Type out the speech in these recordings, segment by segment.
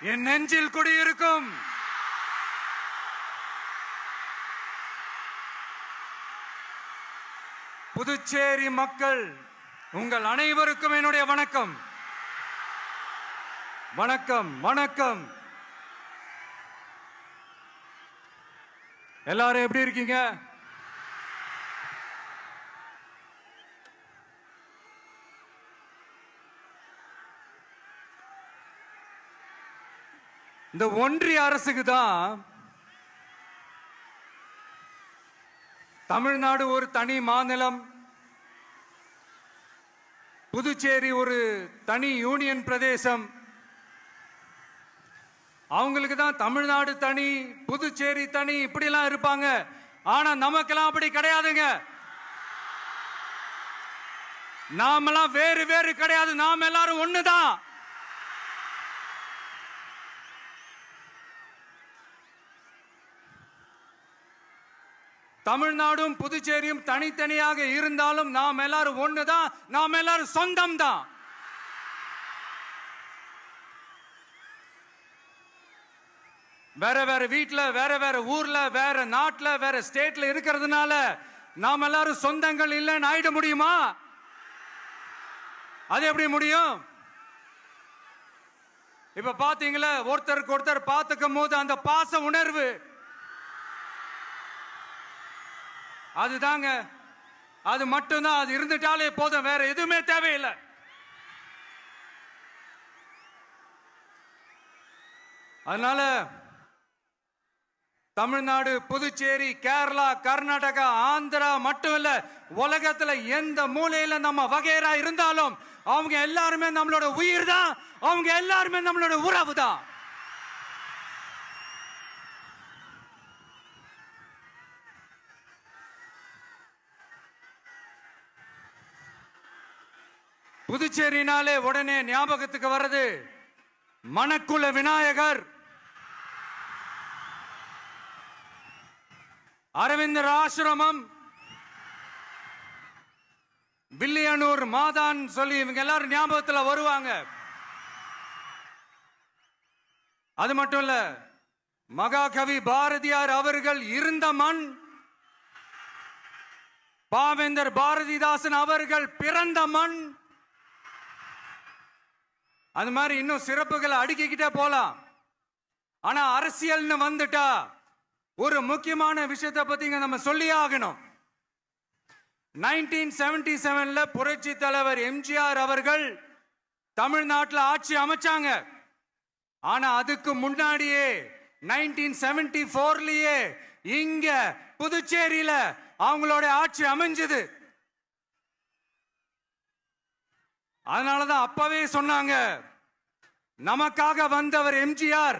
என் நெஞ்சில் குடியிருக்கும் புதுச்சேரி மக்கள் உங்கள் அனைவருக்கும் என்னுடைய வணக்கம். வணக்கம் வணக்கம். எல்லாரும் எப்படி இருக்கீங்க? இந்த ஒன்றிய அரசுக்கு தான் தமிழ்நாடு ஒரு தனி மாநிலம், புதுச்சேரி ஒரு தனி யூனியன் பிரதேசம். அவங்களுக்கு தான் தமிழ்நாடு தனி, புதுச்சேரி தனி, இப்படிலாம் இருப்பாங்க. ஆனா நமக்கெல்லாம் அப்படி கிடையாதுங்க. நாமெல்லாம் வேறு வேறு கிடையாது. நாம் எல்லாரும் ஒண்ணுதான். தமிழ்நாடும் புதுச்சேரியும் தனித்தனியாக இருந்தாலும் நாம் எல்லாரும் ஒண்ணுதான். நாம் எல்லாரும் சொந்தம் தான். வேற வேற வீட்டுல, வேற வேற ஊர்ல, வேற நாட்டுல, வேற ஸ்டேட்ல இருக்கிறதுனால நாம் எல்லாரும் சொந்தங்கள் இல்லைன்னு ஆயிட முடியுமா? அது எப்படி முடியும்? இப்ப பாத்தீங்களா, ஒருத்தருக்கு ஒருத்தர் பார்த்துக்கும் போது அந்த பாச உணர்வு, அதுதாங்க, அது மட்டும்தான். அது இருந்துட்டாலே போதும், வேற எதுவுமே தேவையில்லை. அதனால தமிழ்நாடு, புதுச்சேரி, கேரளா, கர்நாடகா, ஆந்திரா மட்டும் இல்ல, உலகத்துல எந்த மூலையில நம்ம வகைரா இருந்தாலும் அவங்க எல்லாருமே நம்மளோட உயிர் தான். அவங்க எல்லாருமே நம்மளோட உறவு தான். புதுச்சேரினாலே உடனே ஞாபகத்துக்கு வர்றது மணக்குள விநாயகர், அரவிந்தர் ஆசிரமம், வில்லியனூர் மாதான் சொல்லி இவங்க எல்லாரும் ஞாபகத்தில் வருவாங்க. அது மட்டும் இல்ல, மகாகவி பாரதியார் அவர்கள் இருந்த மண், பாவேந்தர் பாரதிதாசன் அவர்கள் பிறந்த மண். அது மாதிரி இன்னும் சிறப்புகளை அடுக்கிக்கிட்டே போலாம். ஆனா அரசியல்னு வந்துட்டா ஒரு முக்கியமான விஷயத்தை பத்தி நம்ம சொல்லி ஆகணும். 1977ல புரட்சி தலைவர் எம்ஜிஆர் அவர்கள் தமிழ்நாட்டில் ஆட்சி அமைச்சாங்க. ஆனா அதுக்கு முன்னாடியே 1974லயே இங்க புதுச்சேரியில அவங்களோட ஆட்சி அமைஞ்சது. அதனாலதான் அப்பவே சொன்னாங்க, நமக்காக வந்தவர் எம்ஜிஆர்,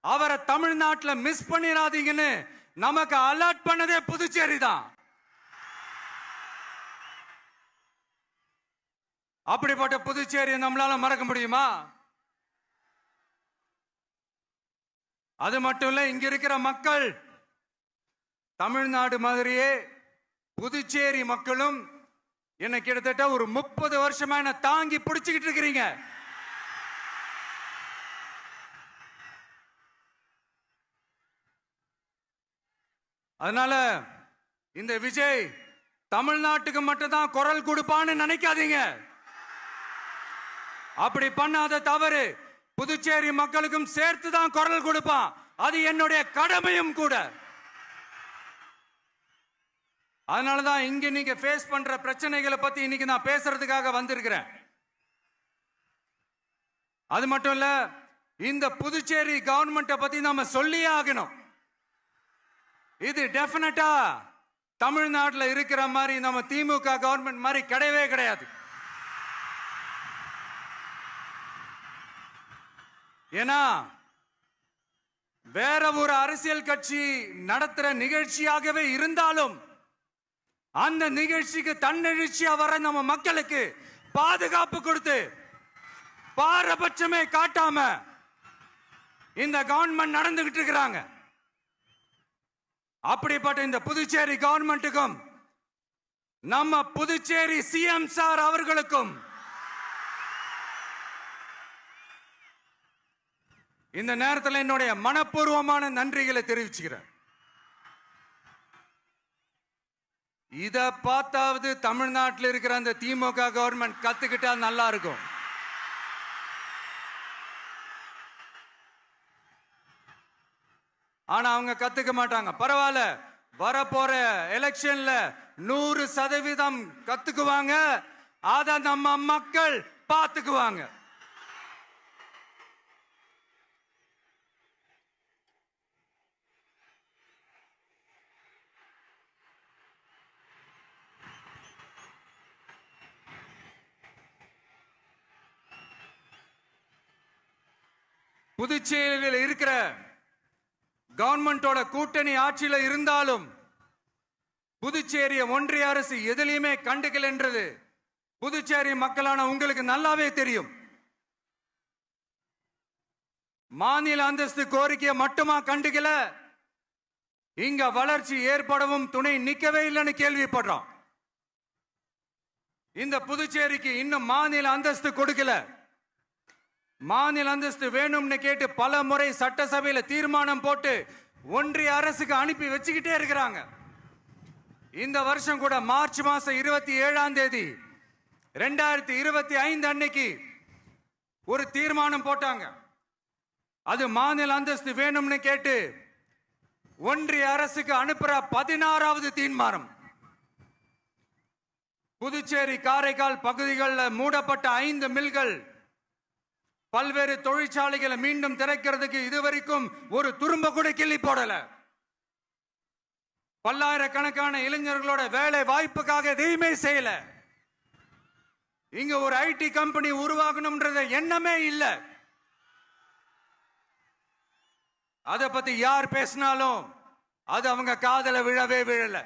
அவரை தமிழ்நாட்டில் மிஸ் பண்ணிடாதீங்கன்னு நமக்கு அலர்ட் பண்ணதே புதுச்சேரி தான். அப்படிப்பட்ட புதுச்சேரியை நம்மளால மறக்க முடியுமா? அது மட்டும் இல்ல, இங்க இருக்கிற மக்கள் தமிழ்நாடு மாதிரியே புதுச்சேரி மக்களும் என்ன கிட்டத்தட்ட ஒரு 30 வருஷமா என்ன தாங்கி பிடிச்சுக்கிட்டு இருக்கிறீங்க. அதனால இந்த விஜய் தமிழ்நாட்டுக்கு மட்டும்தான் குரல் கொடுப்பான்னு நினைக்காதீங்க. அப்படி பண்ணாத தவறு. புதுச்சேரி மக்களுக்கும் சேர்த்து தான் குரல் கொடுப்பான். அது என்னுடைய கடமையும் கூட. அதனாலதான் இங்க நீங்க ஃபேஸ் பண்ற பிரச்சனைகளை பத்தி இன்னைக்கு நான் பேசுறதுக்காக வந்திருக்கிறேன். அது மட்டும் இல்ல, இந்த புதுச்சேரி கவர்மெண்ட்டை பத்தி நாம சொல்லியே ஆகணும். இது டெஃபினட்டா தமிழ்நாட்டில் இருக்கிற மாதிரி நம்ம திமுக கவர்மெண்ட் மாதிரி கிடையவே கிடையாது. ஏன்னா வேற ஒரு அரசியல் கட்சி நடத்துற நிகழ்ச்சியாகவே இருந்தாலும் அந்த நிகழ்ச்சிக்கு தன்னெழுச்சியா வர நம்ம மக்களுக்கு பாதுகாப்பு கொடுத்து பாரபட்சமே காட்டாம இந்த கவர்மெண்ட் நடந்துகிட்டு இருக்கிறாங்க. அப்படிப்பட்ட இந்த புதுச்சேரி கவர்மெண்ட்டுக்கும் நம்ம புதுச்சேரி சிஎம் சார் அவர்களுக்கும் இந்த நேரத்தில் என்னுடைய மனப்பூர்வமான நன்றிகளை தெரிவிச்சுக்கிறேன். இத பார்த்தாவது தமிழ்நாட்டில் இருக்கிற அந்த திமுக கவர்மெண்ட் கத்துக்கிட்டா நல்லா இருக்கும். ஆனா அவங்க கத்துக்க மாட்டாங்க. பரவாயில்ல, வரப்போற எலெக்ஷன்ல 100% கத்துக்குவாங்க. அத நம்ம மக்கள் பார்த்துக்குவாங்க. புதுச்சேரியில் இருக்கிற கவர்மெண்டோட கூட்டணி ஆட்சியில இருந்தாலும் புதுச்சேரிய ஒன்றிய அரசு எதிலையுமே கண்டுக்கல என்றது புதுச்சேரி மக்களான உங்களுக்கு நல்லாவே தெரியும். மாநில அந்தஸ்து கோரிக்கையை மட்டுமா கண்டுக்கல, இங்க வளர்ச்சி ஏற்படவும் துணை நிக்கவே இல்லைன்னு கேள்விப்படுறோம். இந்த புதுச்சேரிக்கு இன்னும் மாநில அந்தஸ்து கொடுக்கல. மாநில அந்தஸ்து வேணும்னு கேட்டு பல முறை சட்டசபையில தீர்மானம் போட்டு ஒன்றிய அரசுக்கு அனுப்பி வச்சுக்கிட்டே இருக்கிறாங்க. இந்த வருஷம் கூட மார்ச் மாசம் 27ஆம் தேதி 2025 அன்னைக்கு ஒரு தீர்மானம் போட்டாங்க. அது மாநில அந்தஸ்து வேணும்னு கேட்டு ஒன்றிய அரசுக்கு அனுப்புற 16வது தீர்மானம். புதுச்சேரி காரைக்கால் பகுதிகளில் மூடப்பட்ட 5 மில்கள், பல்வேறு தொழிற்சாலைகளை மீண்டும் திறக்கிறதுக்கு இதுவரைக்கும் ஒரு துரும்ப கூட கிள்ளி போடல. பல்லாயிரக்கணக்கான இளைஞர்களோட வேலை வாய்ப்புக்காக எதையுமே செய்யல. இங்க ஒரு ஐடி கம்பெனி உருவாகணும்ன்றது எண்ணமே இல்லை. அதை பத்தி யார் பேசினாலும் அது அவங்க காதல விழவே விழல.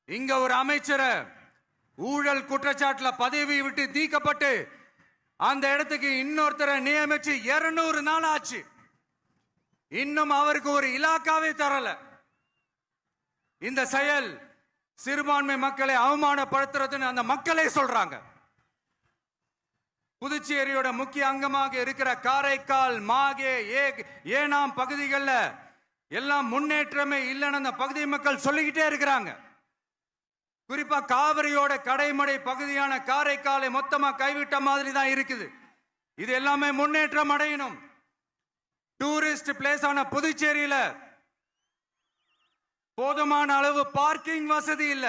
இங்க ஒரு அமைச்சரை ஊழல் குற்றச்சாட்டுல பதவி விட்டு நீக்கப்பட்டு அந்த இடத்துக்கு இன்னொருத்தரை நியமிச்சு 200 நாள் ஆச்சு. இன்னும் அவருக்கு ஒரு இலாக்காவே தரல. இந்த செயல் சிறுபான்மை மக்களை அவமானப்படுத்துறதுன்னு அந்த மக்களே சொல்றாங்க. புதுச்சேரியோட முக்கிய அங்கமாக இருக்கிற காரைக்கால், மாகே, ஏனாம் பகுதிகளில் எல்லாம் முன்னேற்றமே இல்லைன்னு அந்த பகுதி மக்கள் சொல்லிக்கிட்டே இருக்கிறாங்க. குறிப்பா காவிரியோட கடைமடை பகுதியான காரைக்காலை மொத்தமா கைவிட்ட மாதிரி தான் இருக்குது. இது எல்லாமே முன்னேற்றம் அடையணும். டூரிஸ்ட் பிளேஸ் ஆன புதுச்சேரியில போதுமான அளவு பார்க்கிங் வசதி இல்ல,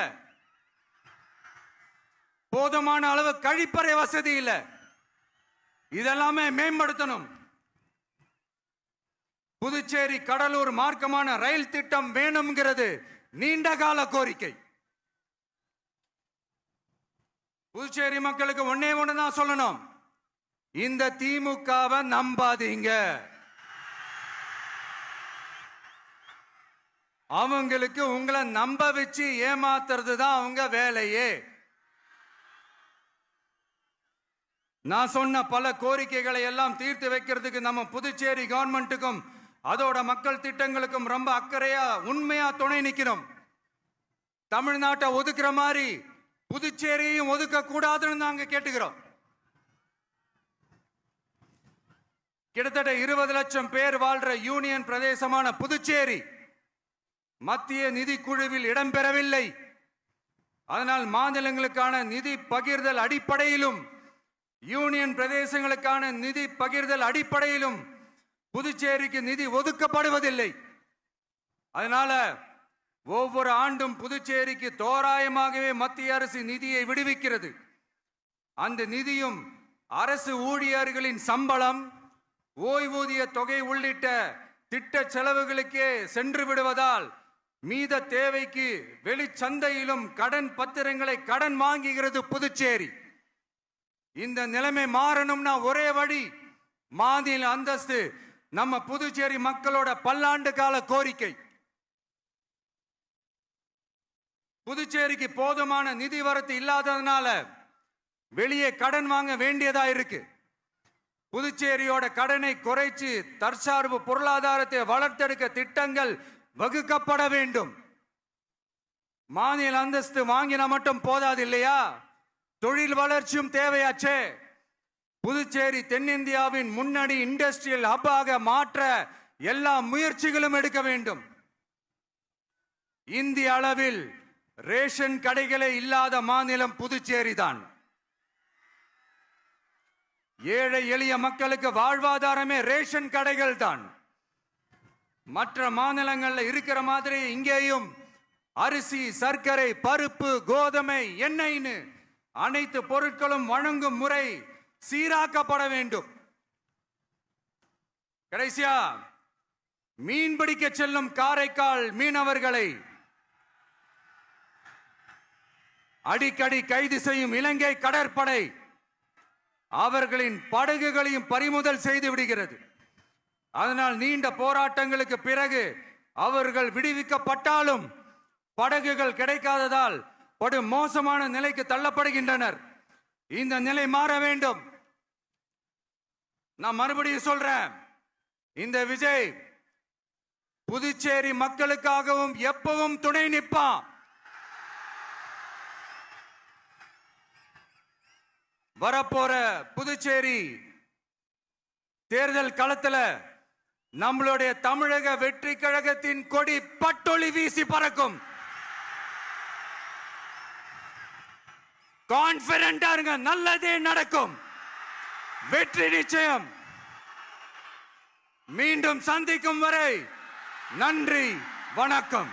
போதுமான அளவு கழிப்பறை வசதி இல்ல. இதெல்லாமே மேம்படுத்தணும். புதுச்சேரி கடலூர் மார்க்கமான ரயில் திட்டம் வேணும்ங்கிறது நீண்ட கால கோரிக்கை. புதுச்சேரி மக்களுக்கு ஒன்னே ஒண்ணுதான் சொல்லணும், இந்த திமுகவை நம்பாதீங்க. அவங்களுக்கு உங்களை நம்ப வச்சு ஏமாத்துறது தான் அவங்க வேலையே. நான் சொன்ன பல கோரிக்கைகளை எல்லாம் தீர்த்து வைக்கிறதுக்கு நம்ம புதுச்சேரி கவர்மெண்ட்டுக்கும் அதோட மக்கள் திட்டங்களுக்கும் ரொம்ப அக்கறையா உண்மையா துணை நிக்கணும். தமிழ்நாட்டை ஒதுக்குற மாதிரி புதுச்சேரியும் ஒதுக்க கூடாதுன்னு நாங்க கேட்டுக்கிறோம். கிட்டத்தட்ட 20 லட்சம் பேர் வாழ்ற யூனியன் பிரதேசமான புதுச்சேரி மத்திய நிதி குழுவில் இடம்பெறவில்லை. அதனால் மாநிலங்களுக்கான நிதி பகிர்தல் அடிப்படையிலும் யூனியன் பிரதேசங்களுக்கான நிதி பகிர்தல் அடிப்படையிலும் புதுச்சேரிக்கு நிதி ஒதுக்கப்படுவதில்லை. அதனால ஒவ்வொரு ஆண்டும் புதுச்சேரிக்கு தோராயமாகவே மத்திய அரசு நிதியை விடுவிக்கிறது. அந்த நிதியும் அரசு ஊழியர்களின் சம்பளம், ஓய்வூதிய தொகை உள்ளிட்ட திட்ட செலவுகளுக்கே சென்று விடுவதால் மீத தேவைக்கு வெளிச்சந்தையிலும் கடன் பத்திரங்களை கடன் வாங்குகிறது புதுச்சேரி. இந்த நிலைமை மாறணும்னா ஒரே வழி, மாநில அந்தஸ்து நம்ம புதுச்சேரி மக்களோட பல்லாண்டு கால கோரிக்கை. புதுச்சேரிக்கு போதுமான நிதி வரத்து இல்லாததுனால வெளியே கடன் வாங்க வேண்டியதா இருக்கு. புதுச்சேரியோட கடனை குறைச்சு தற்சார்பு பொருளாதாரத்தை வளர்த்தெடுக்க திட்டங்கள் வகுக்கப்பட வேண்டும். மாநில அந்தஸ்து வாங்கினா மட்டும் போதாது இல்லையா, தொழில் வளர்ச்சியும் தேவையாச்சே. புதுச்சேரி தென்னிந்தியாவின் முன்னணி இண்டஸ்ட்ரியல் ஹப்பாக மாற்ற எல்லா முயற்சிகளும் எடுக்க வேண்டும். இந்திய அளவில் ரேஷன் கடைகளே இல்லாத மாநிலம் புதுச்சேரி தான். ஏழை எளிய மக்களுக்கு வாழ்வாதாரமே ரேஷன் கடைகள் தான். மற்ற மாநிலங்கள்ல இருக்கிற மாதிரி இங்கேயும் அரிசி, சர்க்கரை, பருப்பு, கோதுமை, எண்ணெய்னு அனைத்து பொருட்களும் வழங்கும் முறை சீராக்கப்பட வேண்டும். கடைசியா மீன்பிடிக்க செல்லும் காரைக்கால் மீனவர்களை அடிக்கடி கைது செய்யும் இலங்கை கடற்படை அவர்களின் படகுகளையும் பறிமுதல் செய்து விடுகிறது. அதனால் நீண்ட போராட்டங்களுக்கு பிறகு அவர்கள் விடுவிக்கப்பட்டாலும் படகுகள் கிடைக்காததால் படு மோசமான நிலைக்கு தள்ளப்படுகின்றனர். இந்த நிலை மாற வேண்டும். நான் மறுபடியும் சொல்றேன், இந்த விஜய் புதுச்சேரி மக்களுக்காகவும் எப்பவும் துணை நிற்பான். வரப்போற புதுச்சேரி தேர்தல் களத்துல நம்மளுடைய தமிழக வெற்றி கழகத்தின் கொடி பட்டொளி வீசி பறக்கும். கான்பிடென்டா இருங்க, நல்லதே நடக்கும். வெற்றி நிச்சயம். மீண்டும் சந்திக்கும் வரை நன்றி, வணக்கம்.